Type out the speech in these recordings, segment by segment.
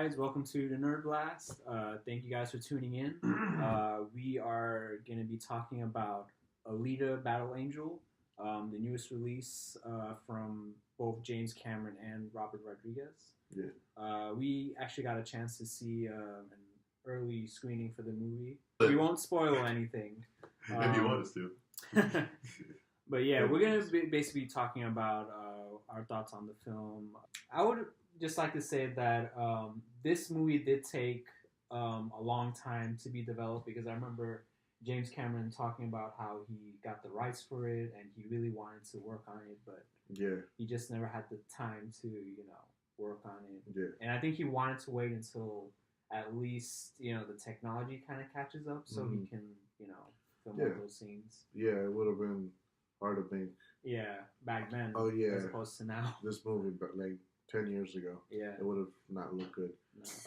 guys, welcome to the Nerd Blast. Thank you guys for tuning in. We are going to be talking about Alita Battle Angel, the newest release from both James Cameron and Robert Rodriguez. Yeah. We actually got a chance to see an early screening for the movie. We won't spoil anything. If you want us to. But yeah, we're going to be basically talking about our thoughts on the film. I would just like to say that this movie did take a long time to be developed, because I remember James Cameron talking about how he got the rights for it and he really wanted to work on it, but he just never had the time to, work on it. Yeah. And I think he wanted to wait until at least, the technology kind of catches up so he can, film all those scenes. Yeah, it would have been hard to think. Yeah, back then. Oh, yeah. As opposed to now. This movie, but like 10 years ago. Yeah. It would have not looked good.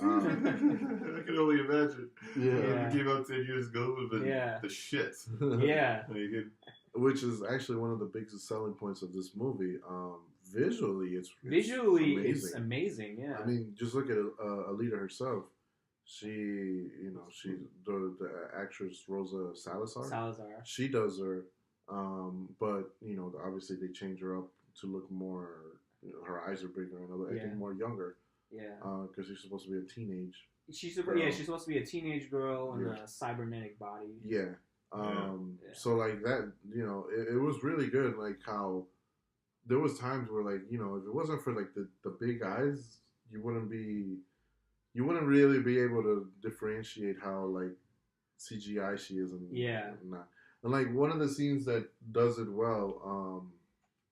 No. I can only imagine. Yeah. It came out 10 years ago, it would have been the shit. Yeah. Which is actually one of the biggest selling points of this movie. Visually, it's amazing. Yeah. I mean, just look at Alita herself. She's the actress Rosa Salazar. She does her, but obviously they change her up to look more. Her eyes are bigger and I think more younger. Yeah. Because she's supposed to be a teenage. She's supposed to be a teenage girl in a cybernetic body. Yeah. So like that, it was really good. Like how there was times where like if it wasn't for like the big eyes, you wouldn't really be able to differentiate how like CGI she is and not. And like one of the scenes that does it well,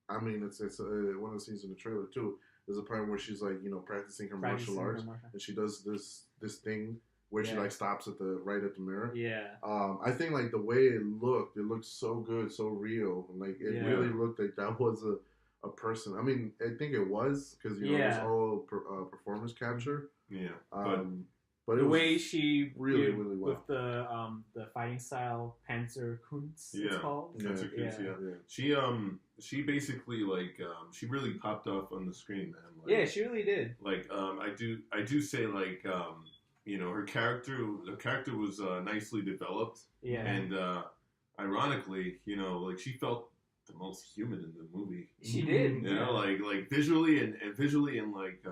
I mean it's one of the scenes in the trailer too. There's a part where she's like practicing her martial arts, and she does this thing where she like stops right at the mirror. Yeah. I think like the way it looked so good, so real. Like it really looked like that was a person. I mean, I think it was because it was all performance capture. Yeah. But the way she really well with the fighting style Panzer Kunst, it's called. Panzer Kunst, She basically like she really popped off on the screen, man. Like, yeah, she really did. Like I do say like her character was nicely developed. Yeah. And ironically, like she felt the most human in the movie. She did. Like visually and like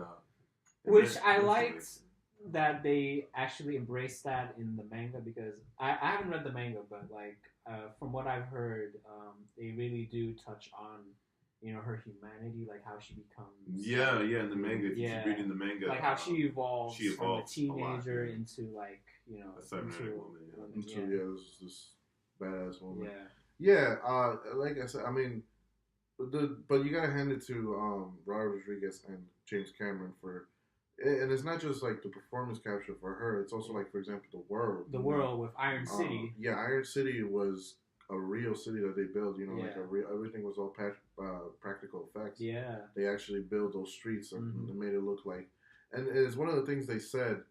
which I liked that they actually embraced that in the manga, because I haven't read the manga, but like from what I've heard, they really do touch on her humanity, like how she becomes in the manga. If you're reading the manga, like how she evolves from a teenager into like a cybernetic woman. This badass woman. Like I said, I mean, but you gotta hand it to Robert Rodriguez and James Cameron for. And it's not just like the performance capture for her. It's also like, for example, the world. The world with Iron City. Iron City was a real city that they built. Like everything was all practical effects. Yeah. They actually built those streets and they made it look like. And it's one of the things they said.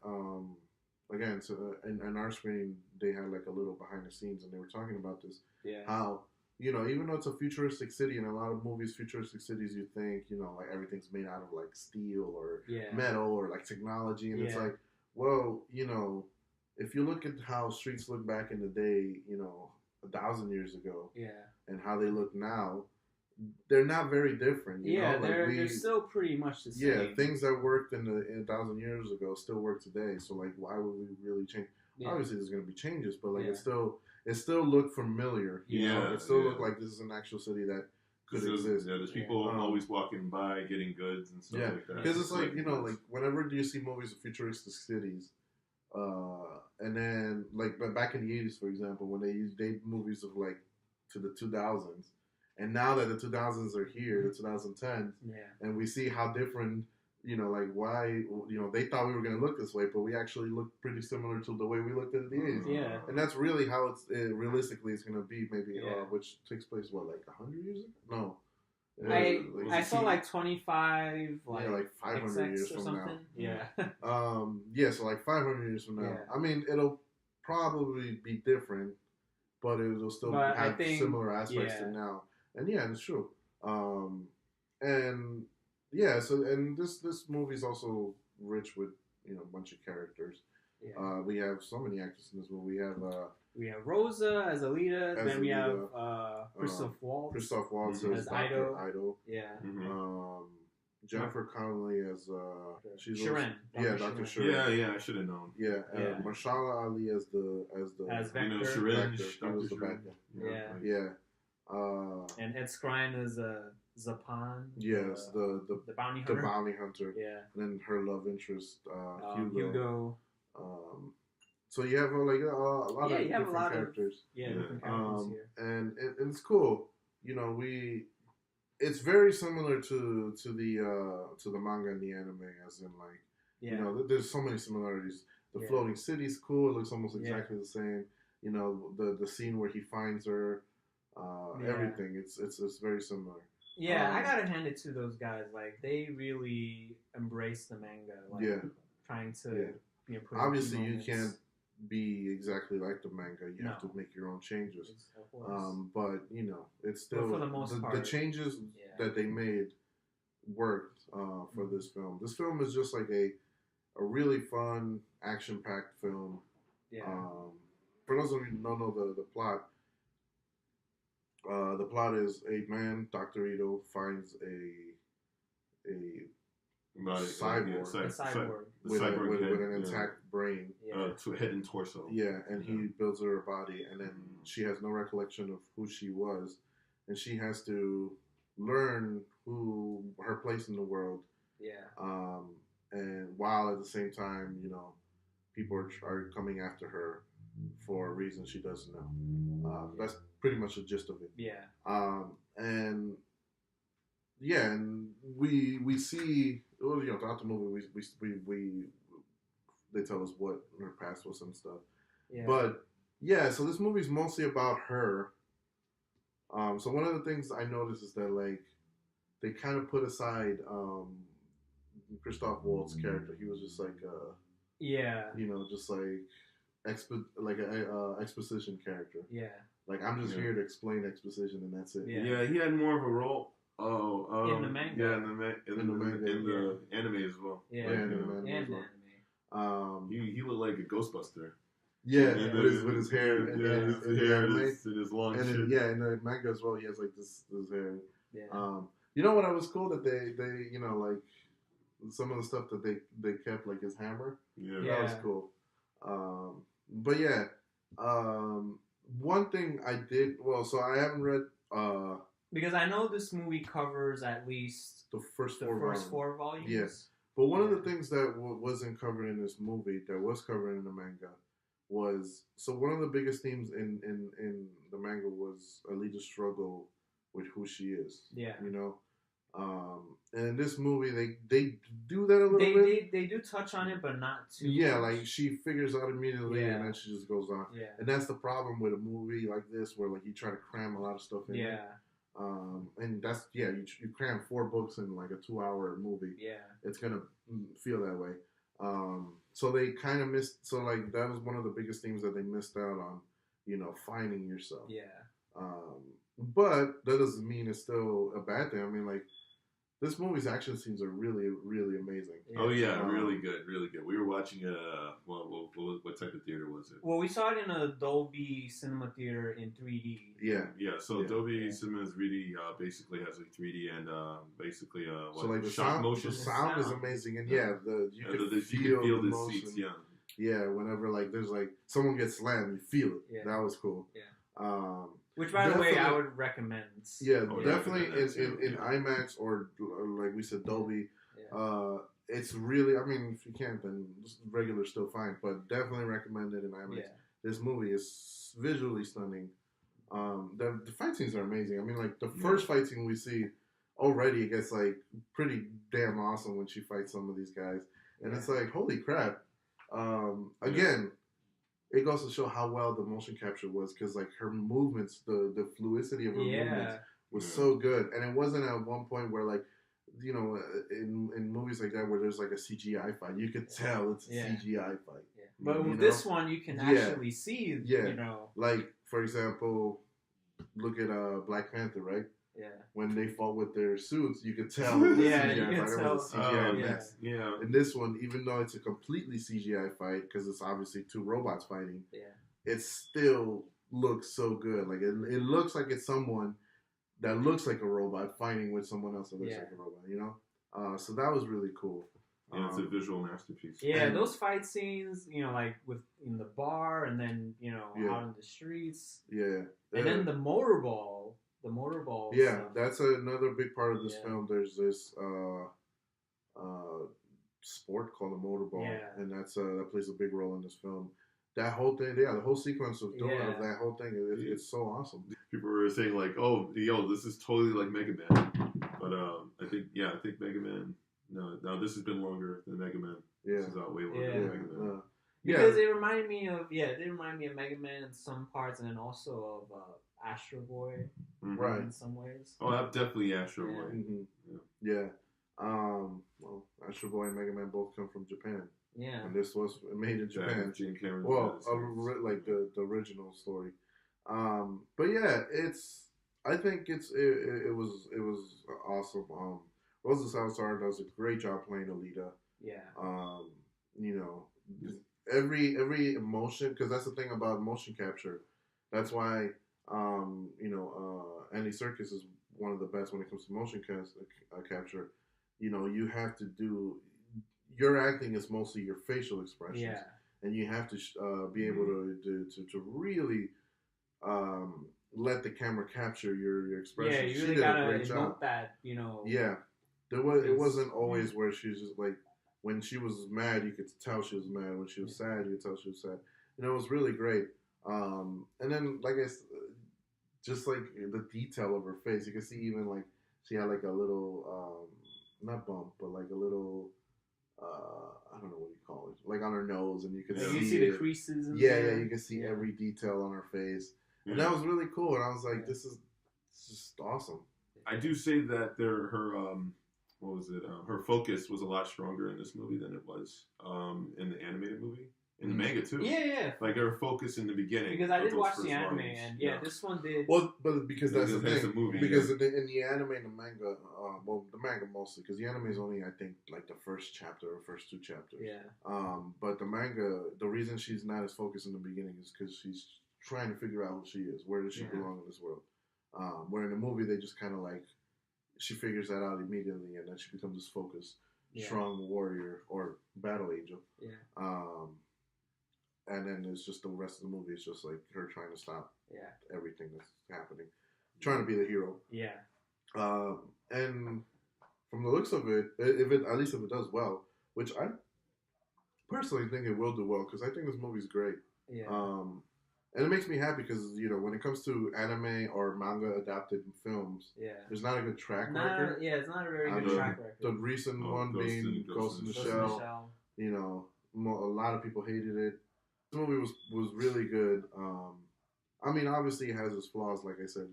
Again, so in our screening, they had like a little behind the scenes, and they were talking about this. Yeah. How. Even though it's a futuristic city, in a lot of movies, futuristic cities, you think, like everything's made out of like steel or metal or like technology. And it's like, well, if you look at how streets look back in the day, 1,000 years ago, and how they look now, they're not very different. They're still pretty much the same. Yeah, things that worked in 1,000 years ago still work today. So like, why would we really change? Yeah. Obviously, there's going to be changes, but like it still looked familiar. It still looked like this is an actual city that could exist. Yeah, there's people always walking by getting goods and stuff like that. Because it's like, like whenever do you see movies of futuristic cities, and then like back in the 80s, for example, when they did movies of like to the 2000s, and now that the 2000s are here, the 2010s, and we see how different. Like why, they thought we were going to look this way, but we actually look pretty similar to the way we looked at the 80s. Yeah. And that's really how realistically it's going to be, maybe, which takes place, like 100 years ago? No. I saw like 25, like 500 years from now. Yeah. So like 500 years from now. Yeah. I mean, it'll probably be different, but it'll still have similar aspects to now. And it's true. And... Yeah, so and this movie is also rich with a bunch of characters. Yeah. We have so many actors in this movie. We have Rosa as Alita. Then we have Christoph Waltz. Christoph Waltz as Dr. Idol. Yeah. Jennifer Connelly as she's Sharon. Dr. Sharon. Yeah, I should have known. Yeah, Marshala Ali as Vector. Sharon, he was the bad guy. Yeah. And Ed Skrein is Zapan. Yes, the bounty hunter. The bounty hunter. Yeah. And then her love interest, Hugo. So you have a lot of different characters. Different characters here. And it's cool. It's very similar to the manga and the anime, as in there's so many similarities. The floating city's cool. It looks almost exactly the same. The scene where he finds her, everything. It's very similar. Yeah, I gotta hand it to those guys. Like, they really embrace the manga. Trying to put obviously you can't be exactly like the manga. You have to make your own changes. But it's still for the most part, the changes that they made worked for this film. This film is just like a really fun, action-packed film. Yeah. For those of you who don't know the plot, the plot is a man, Dr. Ito, finds a cyborg with an intact brain, head and torso. Yeah, and he builds her a body, and then she has no recollection of who she was, and she has to learn her place in the world. Yeah. And while at the same time, people are coming after her for reasons she doesn't know. That's pretty much the gist of it. Yeah. And we see, throughout the movie, we they tell us what her past was and stuff. Yeah. But so this movie's mostly about her. So one of the things I noticed is that they kind of put aside Christoph Waltz's character. He was just just exposition character. Yeah. I'm just here to explain exposition and that's it. Yeah, he had more of a role. In the manga. Yeah, in the anime as well. Yeah, in the anime. He looked like a Ghostbuster. Yeah, with his hair and his long shit. In the manga as well, he has this hair. Yeah. You know what? I was cool that they some of the stuff that they kept, like his hammer. Yeah, that was cool. But one thing I did so I haven't read. Because I know this movie covers at least the first four volumes. Yes. But one of the things that wasn't covered in this movie that was covered in the manga was, one of the biggest themes in the manga was Alita's struggle with who she is. Yeah. And in this movie they do that a little bit. They do touch on it, but not too much. She figures out immediately and then she just goes on. Yeah. And that's the problem with a movie like this where you try to cram a lot of stuff in. Yeah. And that's you cram 4 books in a 2-hour movie. Yeah, it's gonna feel that way. So they kind of missed. So that was one of the biggest themes that they missed out on. Finding yourself. Yeah. But that doesn't mean it's still a bad thing. I mean, this movie's action scenes are really, really amazing. Yeah. Oh yeah, really good, really good. We were watching it. What type of theater was it? Well, we saw it in a Dolby Cinema theater in 3D. Yeah. So Dolby Cinema 3D basically has 3D and basically the shot motion. The sound is amazing, and you can feel the motion. Seats. Yeah. Whenever there's someone gets slammed, you feel it. Yeah. That was cool. Yeah. Which, by the way, I would recommend. Yeah, definitely in IMAX or like we said, Dolby. Yeah. It's really, I mean, if you can't, then just regular still fine. But definitely recommend it in IMAX. Yeah. This movie is visually stunning. The fight scenes are amazing. I mean, the first fight scene we see already gets pretty damn awesome when she fights some of these guys, and it's holy crap. Again. It goes to show how well the motion capture was, because her movements, the fluidity of her movements was so good, and it wasn't at one point where in movies like that where there's a CGI fight, you could tell it's a CGI fight. Yeah. But with this one, you can actually see. For example, look at Black Panther, right? when they fought with their suits, you could tell. Yeah, you can tell. Yeah. In this one, even though it's a completely CGI fight, because it's obviously two robots fighting, it still looks so good. Like it looks like it's someone that looks like a robot fighting with someone else that looks like a robot. You know, so that was really cool. Yeah, it's a visual masterpiece. Yeah, those fight scenes, you know, like in the bar, and then out in the streets. Yeah, and then the motorball. Yeah, stuff. That's another big part of this film. There's this sport called the motorball, and that plays a big role in this film. That whole thing, the whole sequence of doing that whole thing, it's so awesome. People were saying like, "Oh, yo, this is totally like Mega Man," but I think Mega Man. No, this has been longer than Mega Man. Yeah. This is way longer than Mega Man. Because it reminded me of Mega Man in some parts, and then also of Astro Boy, right? In some ways. Oh, definitely Astro Boy. Mm-hmm. Yeah. Well, Astro Boy and Mega Man both come from Japan. Yeah. And this was made in Japan. Gene Cameron. Well, like the original story. But yeah, I think it was awesome. Rosa Salazar does a great job playing Alita. Yeah. You know, every emotion, because that's the thing about motion capture. That's why, Andy Serkis is one of the best when it comes to motion capture. You know, you have to do, your acting is mostly your facial expressions. Yeah. And you have to be able to really let the camera capture your expressions. Yeah, you really gotta evoke that, Yeah. It wasn't always where she's just like, when she was mad, you could tell she was mad. When she was sad, you could tell she was sad. It was really great. And then, like just like the detail of her face, you can see even like she had like a little, not bump, but like a little, I don't know what you call it, like on her nose, and you can see the creases. Yeah, you can see every detail on her face, and that was really cool. And I was like, this is just awesome. I do say that her focus was a lot stronger in this movie than it was in the animated movie. In the manga too. Yeah. Like her focus in the beginning. Because I did watch the anime, and this one did. Well, but because that's the thing. Movie, because in the anime and the manga, the manga mostly, because the anime is only, I think, like the first chapter or first two chapters. Yeah. But the manga, the reason she's not as focused in the beginning is because she's trying to figure out who she is. Where does she belong in this world? Where in the movie they just kind of like, she figures that out immediately, and then she becomes this focused, strong warrior or battle angel. Yeah. And then it's just the rest of the movie is just like her trying to stop everything that's happening, trying to be the hero. Yeah. And from the looks of it, at least if it does well, which I personally think it will do well, because I think this movie's great. Yeah. And it makes me happy because, when it comes to anime or manga adapted films, there's not a good track record. Yeah, it's not a very good track record. The recent one being Ghost in the Shell. A lot of people hated it. This movie was really good. I mean, obviously it has its flaws, like I said.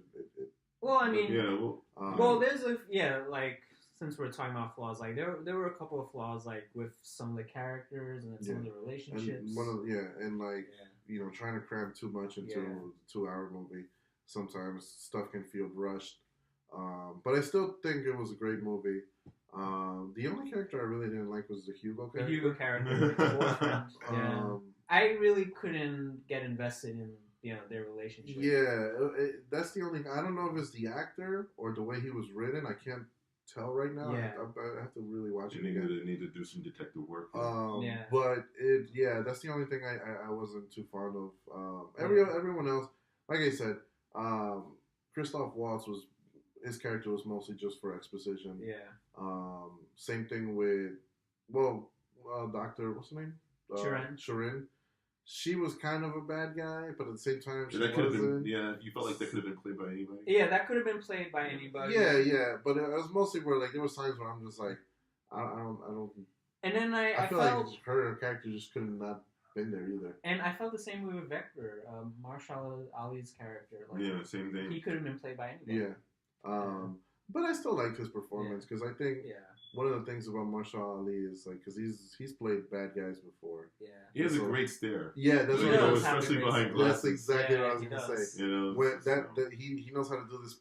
Like, since we're talking about flaws, like there were a couple of flaws, like with some of the characters and some of the relationships. And trying to cram too much into a 2-hour movie. Sometimes stuff can feel rushed. But I still think it was a great movie. The only character I really didn't like was the Hugo character. The Hugo character, the boyfriend. I really couldn't get invested in their relationship. Yeah, that's the only. I don't know if it's the actor or the way he was written. I can't tell right now. I have to really watch it again. You need to do some detective work. But that's the only thing I wasn't too fond of. Everyone else, like I said, Christoph Waltz his character was mostly just for exposition. Yeah. Same thing with Dr. what's her name? Shirin. She was kind of a bad guy, but at the same time, she wasn't. You felt like that could have been played by anybody. Yeah, that could have been played by anybody. Yeah, but it was mostly where there was times where I'm just like, I don't. And then I feel felt like her character just could have not been there either. And I felt the same way with Vector, Marshall Ali's character. Same thing. He could have been played by anybody. Yeah. But I still liked his performance because I think one of the things about Marshall Ali is like because he's played bad guys before. Yeah, he has a great stare. Yeah, that's what especially behind glasses. That's exactly what I was gonna say. You know, when that he knows how to do this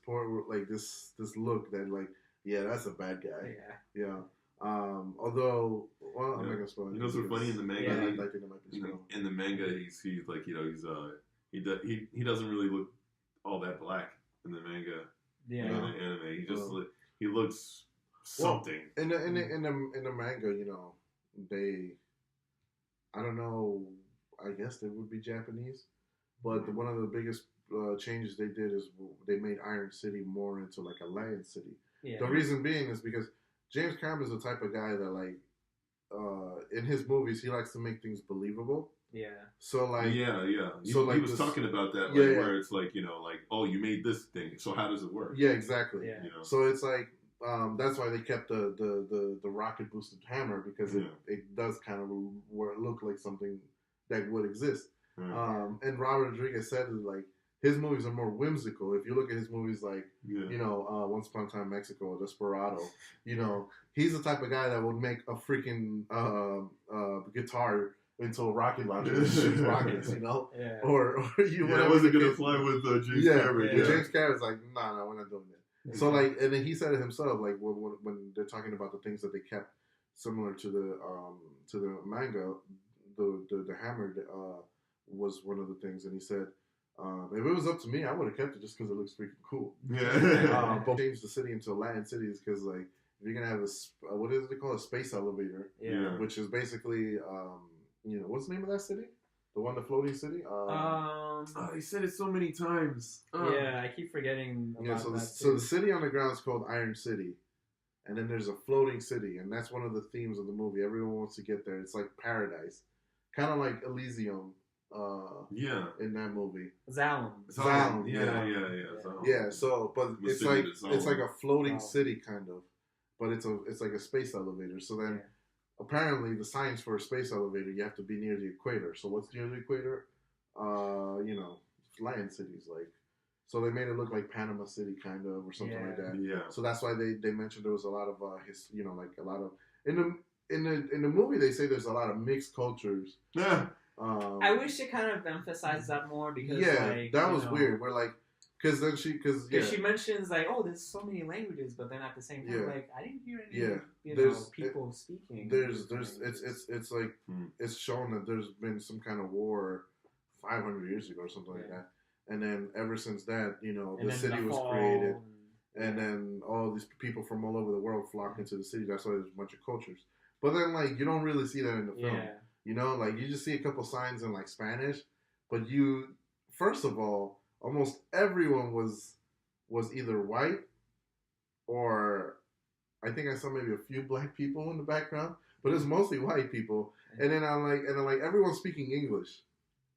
like this look that like that's a bad guy. Yeah. Although, well, I'm not gonna spoil it. You know what's funny in the manga? I think it might be in the manga, he's like he doesn't really look all that black in the manga. Yeah. In the anime, he looks something. Well, in the manga, I don't know. I guess they would be Japanese, but one of the biggest changes they did is they made Iron City more into like a land city. Yeah. The reason being is because James Cameron is the type of guy that like in his movies he likes to make things believable. Yeah. So like So he was talking about that, where it's like oh, you made this thing, so how does it work? Yeah, exactly. Yeah. So it's like that's why they kept the rocket boosted hammer because it does kind of look like something that would exist. And Robert Rodriguez said that like his movies are more whimsical. If you look at his movies like Once Upon a Time in Mexico or Desperado, he's the type of guy that would make a freaking guitar into a rocket launcher and shoot rockets, or I wasn't gonna fly with James Cameron. Yeah. James Cameron's like, no, we're not doing it. So like, and then he said it himself, like when they're talking about the things that they kept similar to the manga, the hammer was one of the things, and he said, if it was up to me, I would have kept it just because it looks freaking cool. Yeah. But change the city into a land city is because like if you're gonna have what is it called, a space elevator, which is basically what's the name of that city? The floating city? He said it so many times. Yeah, I keep forgetting about that. So the city on the ground is called Iron City. And then there's a floating city, and that's one of the themes of the movie. Everyone wants to get there. It's like paradise. Kind of like Elysium in that movie. Zalem. Yeah, so but it's like a floating city kind of. But it's like a space elevator. So then apparently the science for a space elevator, you have to be near the equator. So what's near the equator? Land cities like. So they made it look like Panama City kind of or something like that. Yeah. So that's why they mentioned there was a lot of like a lot of in the movie they say there's a lot of mixed cultures. Yeah. I wish it kind of emphasized that more because that was weird. We're like because she mentions like, oh, there's so many languages, but then at the same time, like I didn't hear any people speaking. It's like it's shown that there's been some kind of war 500 years ago or something like that, and then ever since that, the city was created, and then all these people from all over the world flocked into the city. That's why there's a bunch of cultures. But then like you don't really see that in the film. Like you just see a couple signs in like Spanish, but first of all, almost everyone was either white or I think I saw maybe a few black people in the background, but it's mostly white people. And then everyone's speaking English,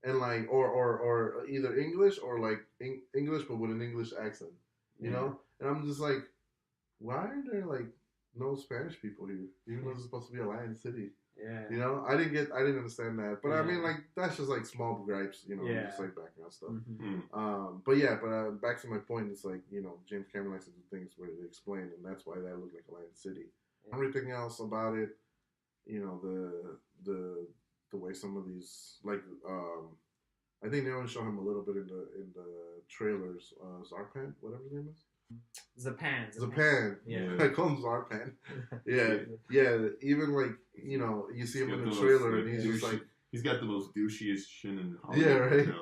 and like or either English or like English but with an English accent, And I'm just like, why are there like no Spanish people here, even though it's supposed to be a land city? Yeah. I didn't understand that. But I mean, like, that's just like small gripes, just like background stuff. Mm-hmm. But back to my point, it's like, James Cameron likes to do things where they explain, and that's why that looked like a land city. Yeah. Everything else about it, the way some of these, like, I think they only show him a little bit in the trailers. Zarpan, whatever his name is. Zapan. Yeah. I call him Zarpan. Yeah. Even like, you see him in the trailer and he's just like... He's got the most douchiest chin in Hollywood. Yeah, right?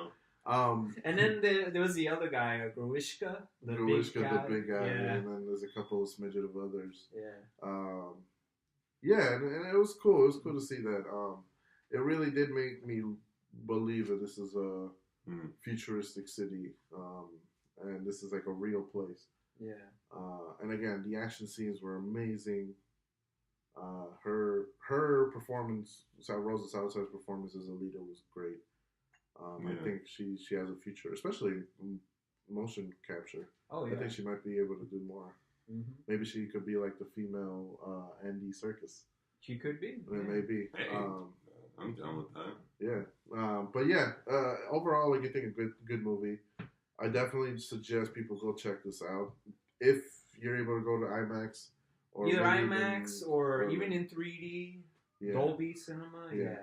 And then there was the other guy, Gruishka. The big guy. Yeah. And then there's a couple of smidget of others. Yeah. And it was cool. It was cool to see that. It really did make me believe that this is a futuristic city. And this is like a real place. Yeah. And again, the action scenes were amazing. Her performance, Rosa Salazar's performance as Alita was great. I think she has a future, especially motion capture. Oh yeah. I think she might be able to do more. Mm-hmm. Maybe she could be like the female Andy Serkis. She could be. Maybe. Hey, I'm down with that. Yeah. But yeah, overall, like, I think a good movie. I definitely suggest people go check this out. If you're able to go to IMAX, or either IMAX or even in 3D, Dolby Cinema. Yeah.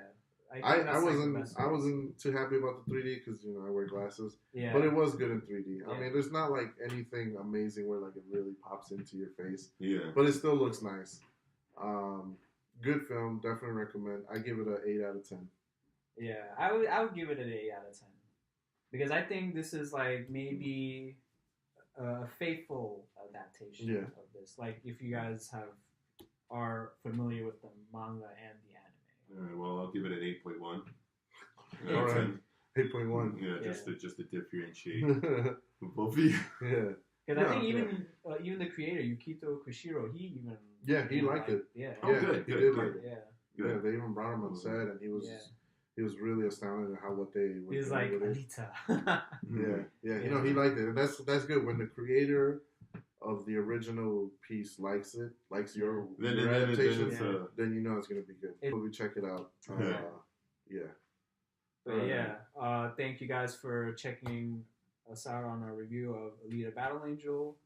I wasn't too happy about the 3D because I wear glasses. Yeah. But it was good in 3D. I mean, there's not like anything amazing where like it really pops into your face. Yeah. But it still looks nice. Good film. Definitely recommend. I give it an 8 out of 10. Yeah, I would give it an 8 out of 10 because I think this is like maybe a faithful adaptation of this. Like if you guys are familiar with the manga and the anime. All right, well, I'll give it an 8.1. All right, 8.1. Yeah, just to differentiate both of you. Yeah. Because I think even the creator Yukito Kushiro, he liked it. Yeah. Oh, good. He did like it. Yeah. They even brought him on set, and he was really astounded at what they were doing. He was like Alita. yeah. He liked it, and that's good when the creator of the original piece likes your adaptation, then you know it's gonna be good. We'll check it out. Thank you guys for checking us out on our review of Alita Battle Angel.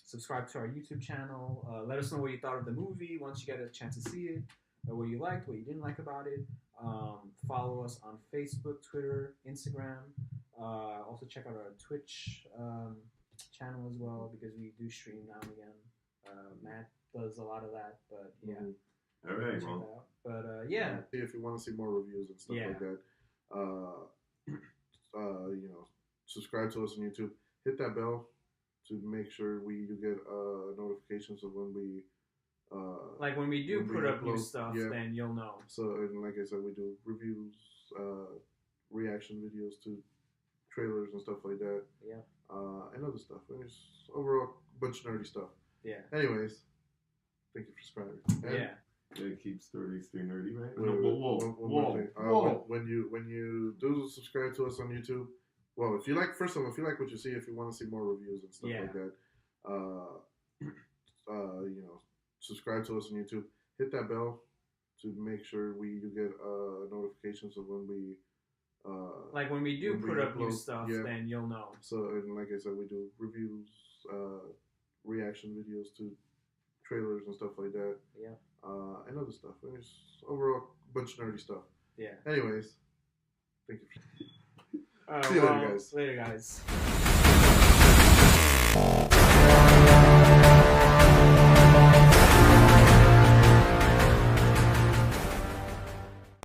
Subscribe to our YouTube channel. Let us know what you thought of the movie once you get a chance to see it, or what you liked, what you didn't like about it. Follow us on Facebook, Twitter, Instagram. Also check out our Twitch channel as well because we do stream now and again. Matt does a lot of that, but yeah. All right, well. But if you want to see more reviews and stuff like that, subscribe to us on YouTube. Hit that bell to make sure you get notifications of when we when we do put up new stuff, then you'll know. So, and like I said, we do reviews, reaction videos to trailers and stuff like that. Yeah. And other stuff. And it's overall a bunch of nerdy stuff. Yeah. Anyways, thank you for subscribing. It keeps stories stay nerdy, right? Whoa. When you do subscribe to us on YouTube, well, if you like what you see, if you want to see more reviews and stuff like that, subscribe to us on YouTube. Hit that bell to make sure you get notifications of when we. When we do put up new stuff, then you'll know. So, and like I said, we do reviews, reaction videos to trailers and stuff like that. Yeah. And other stuff. And it's overall a bunch of nerdy stuff. Yeah. Anyways, thank you. See you later, guys. Later, guys.